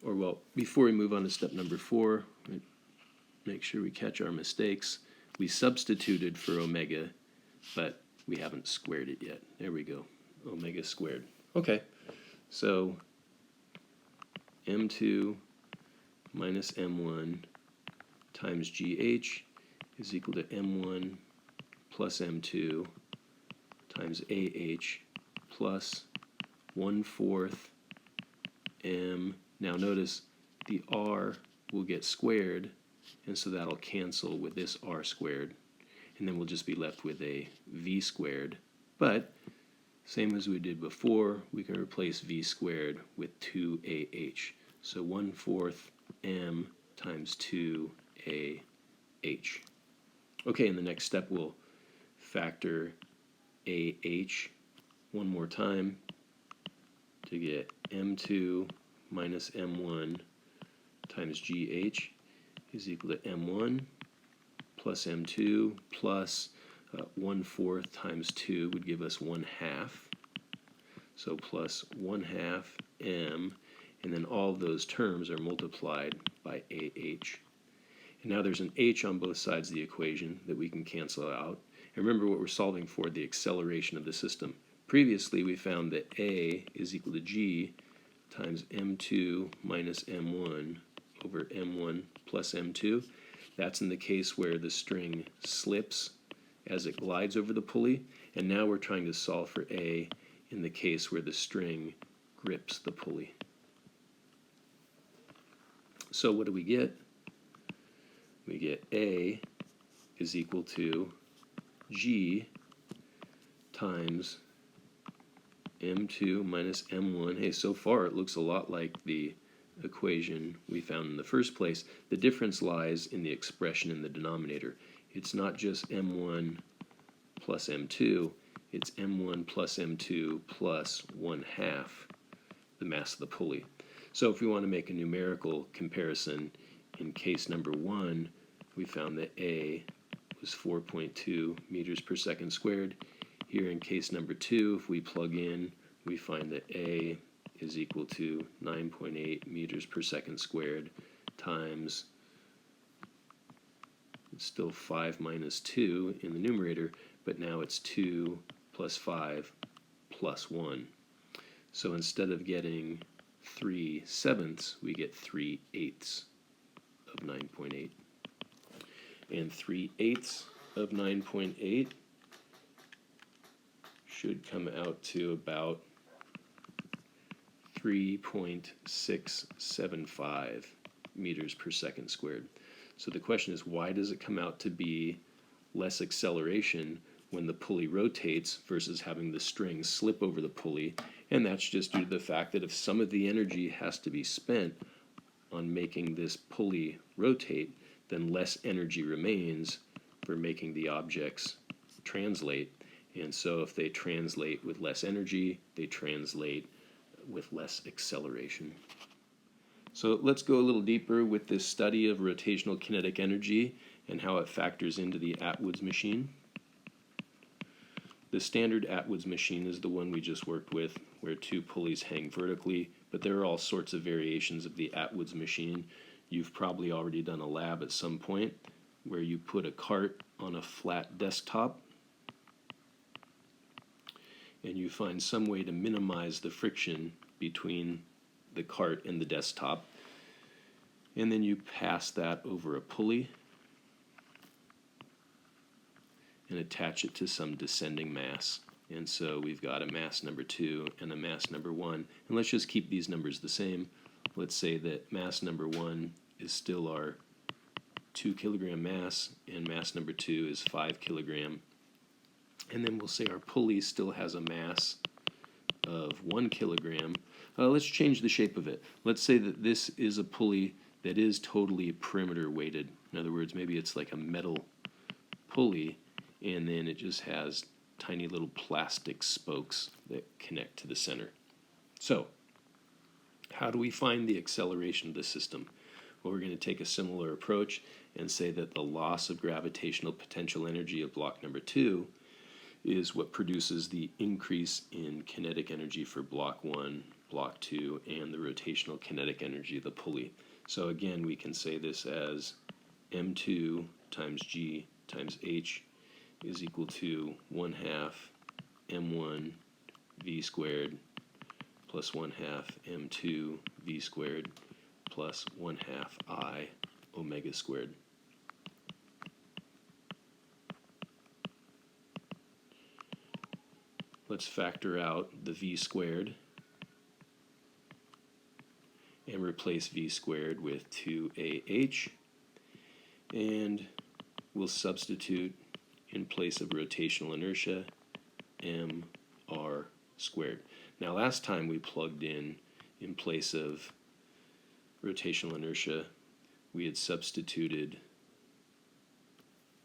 or well, before we move on to step number 4, make sure we catch our mistakes. We substituted for omega, but we haven't squared it yet. There we go, omega squared. Okay, so M2 minus M1 times GH is equal to M1 plus M2 times AH plus 1/4 M. Now notice the R will get squared, and so that'll cancel with this R squared, and then we'll just be left with a V squared. But same as we did before, we can replace V squared with 2AH. So 1/4 M times 2AH. Okay, in the next step we'll factor AH one more time to get M2 minus M1 times GH is equal to M1 plus M2 plus 1/4 times 2 would give us 1/2. So plus 1/2 M, and then all of those terms are multiplied by AH. And now there's an H on both sides of the equation that we can cancel out. And remember what we're solving for, the acceleration of the system. Previously we found that A is equal to G times M2 minus M1 over M1 plus M2. That's in the case where the string slips as it glides over the pulley. And now we're trying to solve for A in the case where the string grips the pulley. So what do we get? We get A is equal to G times M2 minus M1. Hey, so far it looks a lot like the equation we found in the first place. The difference lies in the expression in the denominator. It's not just M1 plus M2, it's M1 plus M2 plus 1/2 the mass of the pulley. So if we want to make a numerical comparison, in case number 1, we found that A was 4.2 meters per second squared. Here in case number 2, if we plug in, we find that A is equal to 9.8 meters per second squared times, it's still 5 minus 2 in the numerator, but now it's 2 plus 5 plus 1. So instead of getting 3/7, we get 3/8 of 9.8. And 3/8 of 9.8 should come out to about 3.675 meters per second squared. So the question is, why does it come out to be less acceleration when the pulley rotates versus having the string slip over the pulley? And that's just due to the fact that if some of the energy has to be spent on making this pulley rotate, then less energy remains for making the objects translate. And so if they translate with less energy, they translate with less acceleration. So let's go a little deeper with this study of rotational kinetic energy and how it factors into the Atwoods machine. The standard Atwoods machine is the one we just worked with, where 2 pulleys hang vertically, but there are all sorts of variations of the Atwoods machine. You've probably already done a lab at some point where you put a cart on a flat desktop and you find some way to minimize the friction between the cart and the desktop, and then you pass that over a pulley and attach it to some descending mass. And so we've got a mass number 2 and a mass number 1, and let's just keep these numbers the same. Let's say that mass number 1 is still our 2 kilogram mass, and mass number 2 is 5 kilogram. And then we'll say our pulley still has a mass of 1 kilogram. Let's change the shape of it. Let's say that this is a pulley that is totally perimeter weighted. In other words, maybe it's like a metal pulley, and then it just has tiny little plastic spokes that connect to the center. So, how do we find the acceleration of the system? Well, we're going to take a similar approach and say that the loss of gravitational potential energy of block number 2 is what produces the increase in kinetic energy for block 1, block 2 and the rotational kinetic energy of the pulley. So again, we can say this as m2 times g times h is equal to 1/2 m1 v squared plus 1/2 m2 v squared plus 1/2 I omega squared. Let's factor out the v squared and replace v squared with 2ah, and we'll substitute in place of rotational inertia mr squared. Now last time we plugged in place of rotational inertia, we had substituted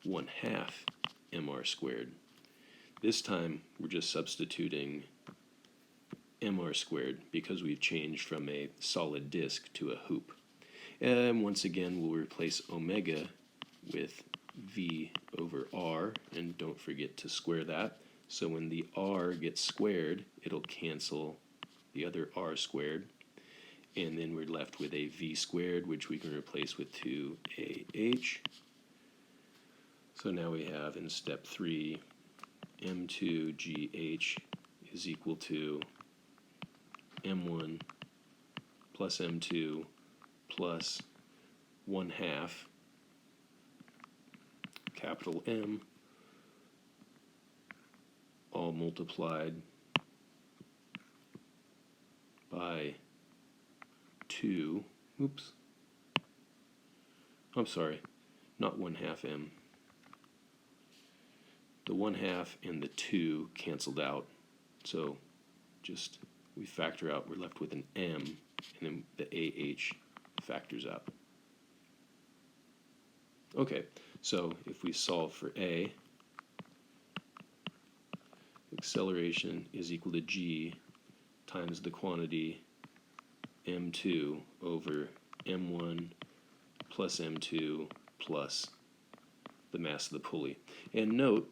1/2 mr squared. This time we're just substituting mr squared because we've changed from a solid disk to a hoop. And once again we'll replace omega with v over r, and don't forget to square that. So when the r gets squared, it'll cancel the other r squared, and then we're left with a v squared, which we can replace with 2ah. So now we have in step 3 m2gh is equal to m1 plus m2 plus 1/2 capital M all multiplied by 2, oops, I'm sorry, not 1/2 M. The 1/2 and the 2 canceled out, so just we factor out, we're left with an M, and then the AH factors out. Okay, so if we solve for A, acceleration is equal to g times the quantity m2 over m1 plus m2 plus the mass of the pulley. And note,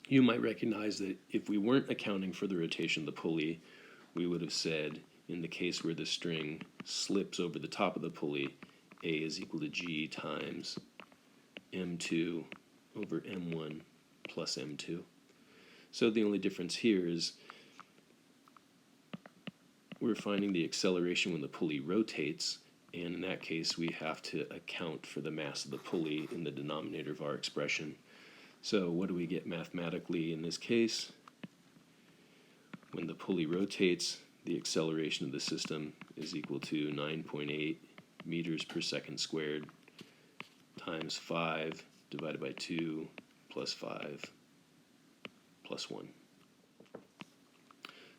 you might recognize that if we weren't accounting for the rotation of the pulley, we would have said, in the case where the string slips over the top of the pulley, A is equal to g times m2 over m1 plus m2. So the only difference here is we're finding the acceleration when the pulley rotates, and in that case we have to account for the mass of the pulley in the denominator of our expression. So what do we get mathematically in this case? When the pulley rotates, the acceleration of the system is equal to 9.8 meters per second squared times 5 divided by 2 plus 5 plus 1.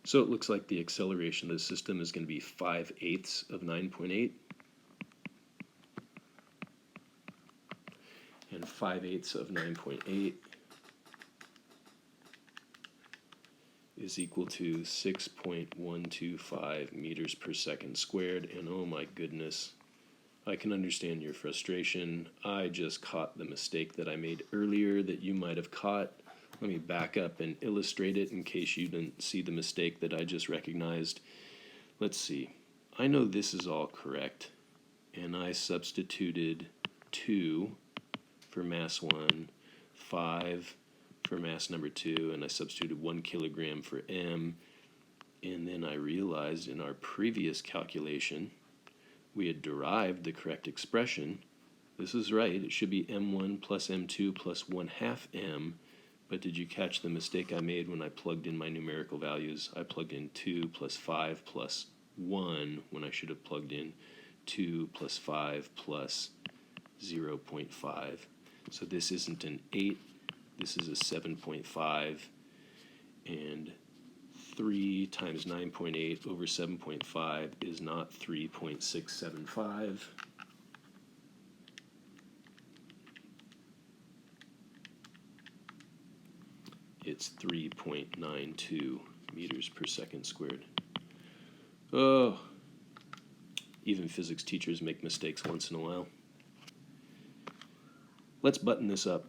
So it looks like the acceleration of the system is going to be 5/8 of 9.8. And 5/8 of 9.8 is equal to 6.125 meters per second squared. And oh my goodness, I can understand your frustration. I just caught the mistake that I made earlier that you might have caught. Let me back up and illustrate it in case you didn't see the mistake that I just recognized. Let's see. I know this is all correct, and I substituted 2 for mass 1, 5 for mass number 2, and I substituted 1 kilogram for M, and then I realized in our previous calculation we had derived the correct expression. This is right, it should be M1 plus M2 plus 1/2 M, but did you catch the mistake I made when I plugged in my numerical values? I plugged in 2 plus 5 plus 1 when I should have plugged in 2 plus 5 plus 0.5. So this isn't an 8, this is a 7.5, and 3 times 9.8 over 7.5 is not 3.675. It's 3.92 meters per second squared. Oh, even physics teachers make mistakes once in a while. Let's button this up.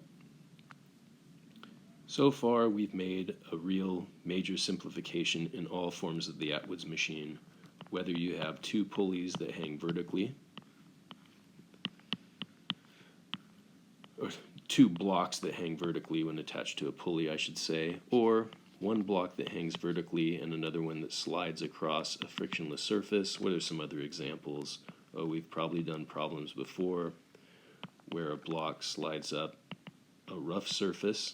So far, we've made a real major simplification in all forms of the Atwoods machine, whether you have two pulleys that hang vertically, or two blocks that hang vertically when attached to a pulley, I should say, or one block that hangs vertically and another one that slides across a frictionless surface. What are some other examples? Oh, we've probably done problems before where a block slides up a rough surface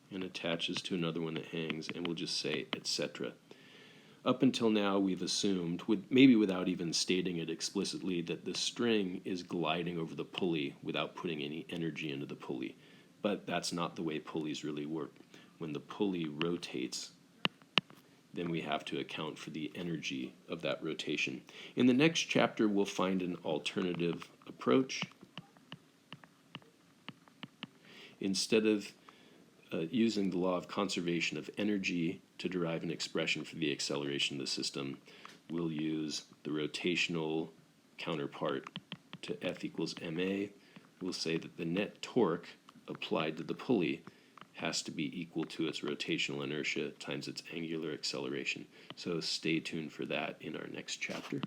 and attaches to another one that hangs, and we'll just say etc. Up until now, we've assumed, maybe without even stating it explicitly, that the string is gliding over the pulley without putting any energy into the pulley. But that's not the way pulleys really work. When the pulley rotates, then we have to account for the energy of that rotation. In the next chapter, we'll find an alternative approach. Instead of using the law of conservation of energy to derive an expression for the acceleration of the system, we'll use the rotational counterpart to F equals ma. We'll say that the net torque applied to the pulley has to be equal to its rotational inertia times its angular acceleration. So stay tuned for that in our next chapter.